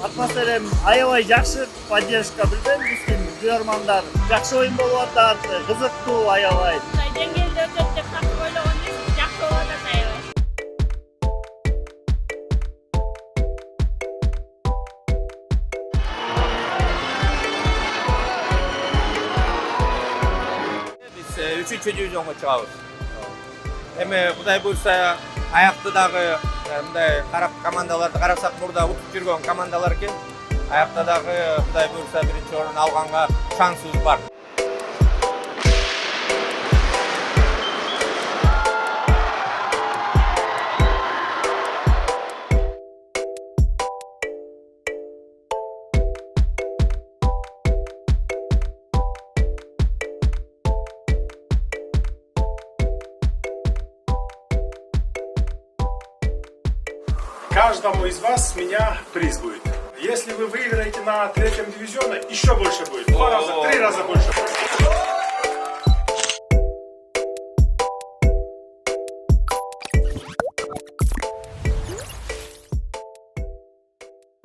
атмосфера аябай жакшы, поддержка билбейм, биздин көрөрмандар жакшы оюн болуп атат, кызыктуу аябай. Деңгээлде өтөт деп тартып ойлогон эмес, жакшы болуп атат аябай. Биз 3-чү дивизионго чыгабыз. Эми Кудай буйрса, аякты дагы мындай командаларды карасак, мурда утуп жүргөн командалар экен. Аякта дагы Кудай буйрса 1-чи орун алганга шансыбыз бар. Каждому из вас с меня приз будет. Если вы выиграете на 3-м дивизионе, еще больше будет. 2 раза, 3 раза больше.